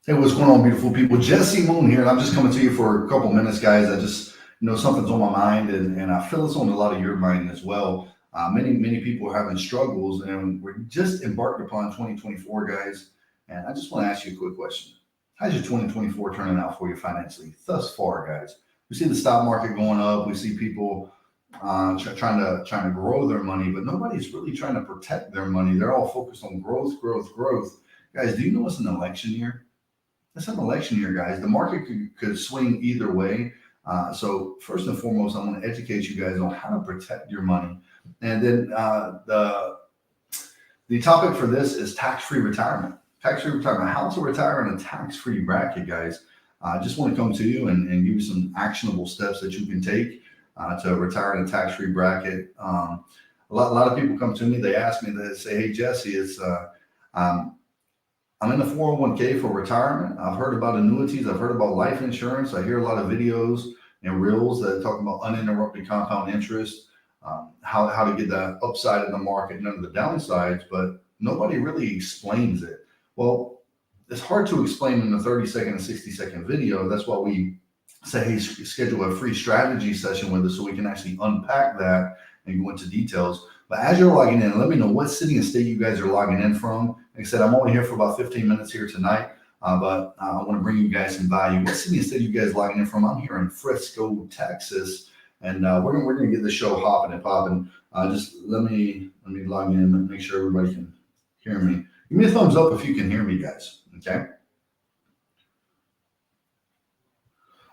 Hey, what's going on, beautiful people? Jesse Moon here, and I'm just coming to you for a couple minutes, guys. I just, something's on my mind, and I feel it's on a lot of your mind as well. Many people are having struggles, and we're just embarked upon 2024, guys. And I just want to ask you a quick question. How's your 2024 turning out for you financially thus far, guys? We see the stock market going up. We see people trying to grow their money, but nobody's really trying to protect their money. They're all focused on growth, growth, growth. Guys, do you know it's an election year? It's an election year, guys. The market could swing either way. So first and foremost, I want to educate you guys on how to protect your money. And then the topic for this is tax-free retirement. Tax-free retirement, how to retire in a tax-free bracket, guys. I just want to come to you and give you some actionable steps that you can take to retire in a tax-free bracket. A lot of people come to me, they ask me, they say, hey, Jesse, I'm in a 401k for retirement. I've heard about annuities. I've heard about life insurance. I hear a lot of videos and reels that talk about uninterrupted compound interest, how to get the upside in the market, none of the downsides, but nobody really explains it. Well, it's hard to explain in a 30-second and 60-second video. That's why we say, hey, schedule a free strategy session with us so we can actually unpack that and go into details. But as you're logging in, let me know what city and state you guys are logging in from. Like I said, I'm only here for about 15 minutes here tonight, but I want to bring you guys some value. What city and state are you guys logging in from? I'm here in Frisco, Texas, and we're gonna get the show hopping and popping. Just let me log in and make sure everybody can hear me. Give me a thumbs up if you can hear me, guys. Okay.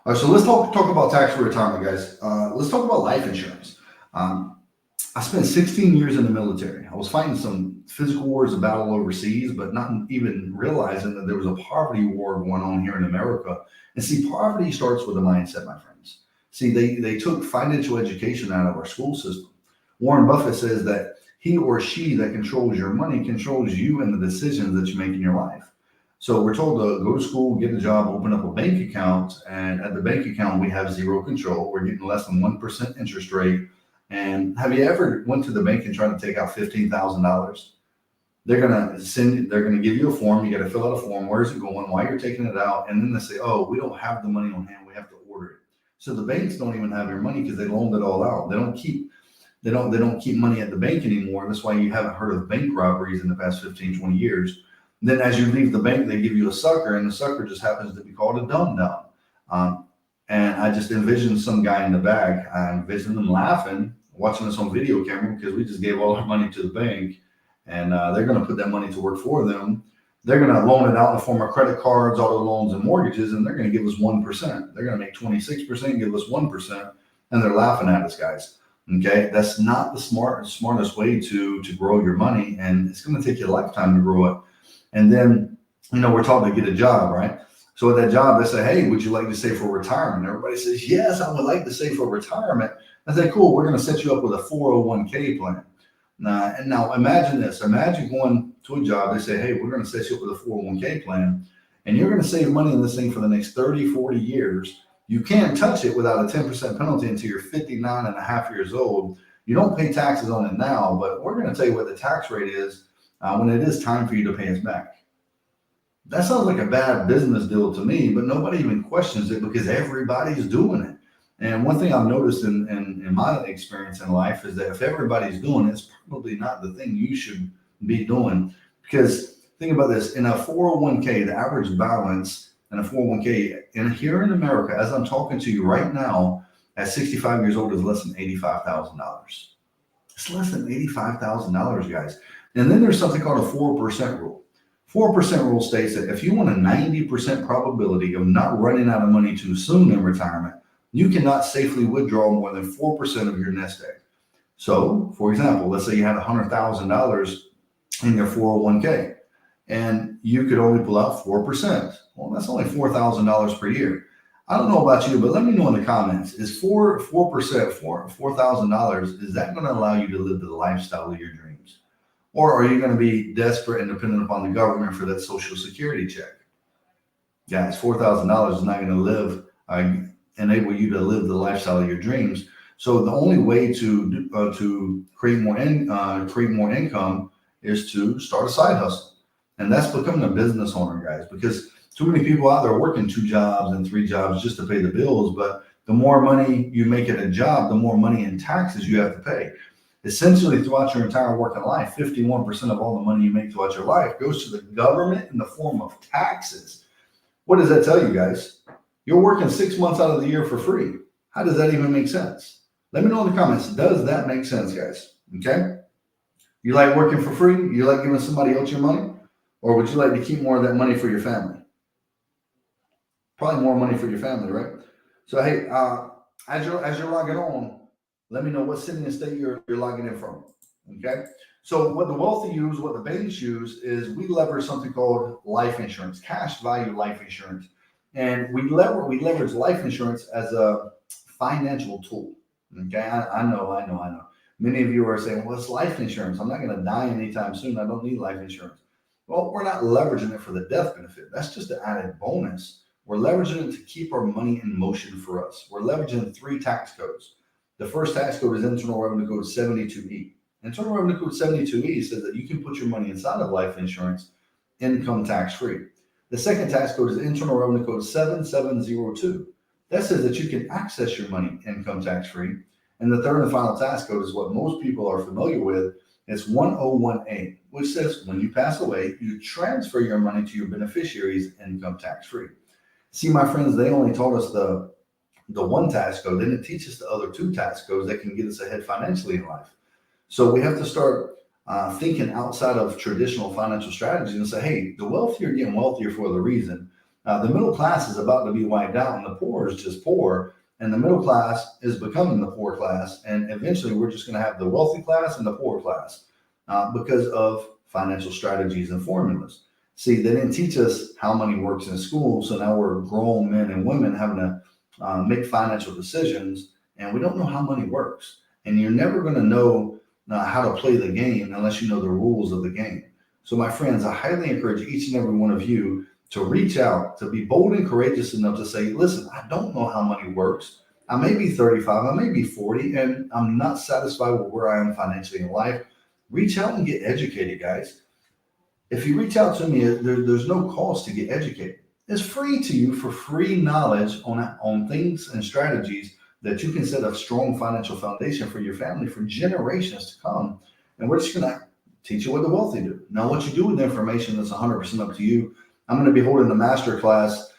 All right, so let's talk about tax-free retirement, guys. Let's talk about life insurance. I spent 16 years in the military. I was fighting some physical wars, a battle overseas, but not even realizing that there was a poverty war going on here in America. And see, poverty starts with a mindset, my friends. See, they took financial education out of our school system. Warren Buffett says that he or she that controls your money controls you and the decisions that you make in your life. So we're told to go to school, get a job, open up a bank account. And at the bank account, we have zero control. We're getting less than 1% interest rate. And have you ever went to the bank and tried to take out $15,000? They're gonna give you a form. You got to fill out a form. Where's it going? Why you're taking it out? And then they say, oh, we don't have the money on hand. We have to order it. So the banks don't even have your money because they loaned it all out. They don't keep money at the bank anymore. That's why you haven't heard of bank robberies in the past 15, 20 years. And then as you leave the bank, they give you a sucker, and the sucker just happens to be called a dumb. And I just envisioned some guy in the back. I envisioned them laughing, watching us on video camera because we just gave all our money to the bank, and they're going to put that money to work for them. They're going to loan it out in the form of credit cards, auto loans, and mortgages, and they're going to give us 1%. They're going to make 26%, give us 1%, and they're laughing at us, guys. Okay, that's not the smartest way to grow your money, and it's going to take you a lifetime to grow it. And then, we're taught to get a job, right? So at that job, they say, hey, would you like to save for retirement? Everybody says, yes, I would like to save for retirement. I say, cool, we're going to set you up with a 401k plan. Now imagine this. Imagine going to a job. They say, hey, we're going to set you up with a 401k plan, and you're going to save money in this thing for the next 30, 40 years. You can't touch it without a 10% penalty until you're 59 and a half years old. You don't pay taxes on it now, but we're going to tell you what the tax rate is when it is time for you to pay us back. That sounds like a bad business deal to me, but nobody even questions it because everybody's doing it. And one thing I've noticed in my experience in life is that if everybody's doing it, it's probably not the thing you should be doing. Because think about this, in a 401k, the average balance in a 401k here in America, as I'm talking to you right now, at 65 years old, is less than $85,000. It's less than $85,000, guys. And then there's something called a 4% rule. 4% rule states that if you want a 90% probability of not running out of money too soon in retirement, you cannot safely withdraw more than 4% of your nest egg. So, for example, let's say you had $100,000 in your 401k, and you could only pull out 4%. Well, that's only $4,000 per year. I don't know about you, but let me know in the comments. Is 4% $4,000? Is that going to allow you to live the lifestyle of your dreams? Or are you going to be desperate and dependent upon the government for that Social Security check? Guys, $4,000 is not going to enable you to live the lifestyle of your dreams. So the only way to create more income is to start a side hustle, and that's becoming a business owner, guys. Because too many people out there working 2 jobs and 3 jobs just to pay the bills. But the more money you make at a job, the more money in taxes you have to pay. Essentially, throughout your entire working life, 51% of all the money you make throughout your life goes to the government in the form of taxes. What does that tell you guys? You're working 6 months out of the year for free. How does that even make sense? Let me know in the comments. Does that make sense, guys? Okay. You like working for free? You like giving somebody else your money? Or would you like to keep more of that money for your family? Probably more money for your family, right? So, hey, as you're logging on, let me know what city and state you're logging in from. Okay. So what the wealthy use, what the banks use is we leverage something called life insurance, cash value life insurance. And we leverage life insurance as a financial tool. Okay. I know. Many of you are saying, well, it's life insurance. I'm not going to die anytime soon. I don't need life insurance. Well, we're not leveraging it for the death benefit. That's just an added bonus. We're leveraging it to keep our money in motion for us. We're leveraging 3 tax codes. The first tax code is Internal Revenue Code 72E. Internal Revenue Code 72E says that you can put your money inside of life insurance income tax free. The second tax code is Internal Revenue Code 7702. That says that you can access your money income tax free. And the third and final tax code is what most people are familiar with. It's 101A, which says when you pass away, you transfer your money to your beneficiaries income tax free. See, my friends, they only taught us the one tax code. They didn't teach us the other 2 tax codes that can get us ahead financially in life. So we have to start thinking outside of traditional financial strategies and say, hey, the wealthier are getting wealthier for the reason. The middle class is about to be wiped out and the poor is just poor. And the middle class is becoming the poor class. And eventually we're just going to have the wealthy class and the poor class because of financial strategies and formulas. See, they didn't teach us how money works in school. So now we're grown men and women having to make financial decisions, and we don't know how money works. And you're never going to know how to play the game unless you know the rules of the game. So my friends, I highly encourage each and every one of you to reach out, to be bold and courageous enough to say, listen, I don't know how money works. I may be 35, I may be 40, and I'm not satisfied with where I am financially in life. Reach out and get educated, guys. If you reach out to me, there's no cost to get educated. It's free to you for free knowledge on things and strategies that you can set a strong financial foundation for your family for generations to come. And we're just going to teach you what the wealthy do. Now, what you do with the information, that's 100% up to you. I'm going to be holding a master class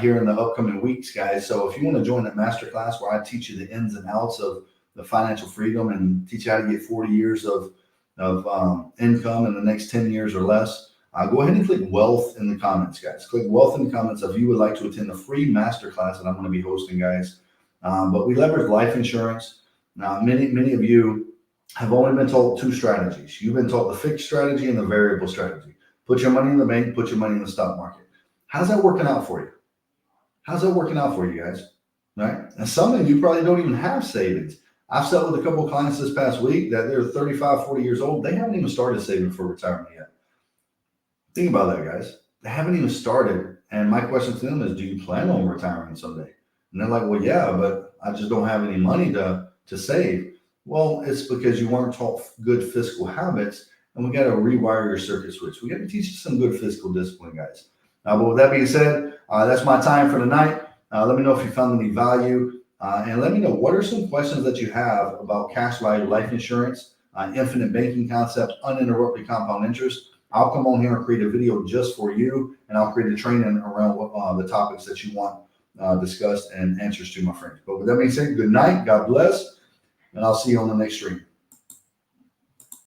here in the upcoming weeks, guys. So if you want to join that master class where I teach you the ins and outs of the financial freedom and teach you how to get 40 years of income in the next 10 years or less, go ahead and click wealth in the comments, guys. Click wealth in the comments if you would like to attend the free masterclass that I'm going to be hosting, guys. But we leverage life insurance. Now, many of you have only been taught 2 strategies. You've been taught the fixed strategy and the variable strategy. Put your money in the bank, put your money in the stock market. How's that working out for you? How's that working out for you guys? Right? And some of you probably don't even have savings. I've sat with a couple of clients this past week that they're 35, 40 years old. They haven't even started saving for retirement yet. Think about that, guys. They haven't even started. And my question to them is, do you plan on retiring someday? And they're like, well, yeah, but I just don't have any money to save. Well, it's because you weren't taught good fiscal habits, and we got to rewire your circuit switch. We got to teach you some good fiscal discipline, guys. But with that being said, that's my time for tonight. Let me know if you found any value, and let me know what are some questions that you have about cash value life insurance, infinite banking concept, uninterrupted compound interest. I'll come on here and create a video just for you, and I'll create a training around the topics that you want discussed and answers to, my friends. But with that being said, good night, God bless, and I'll see you on the next stream.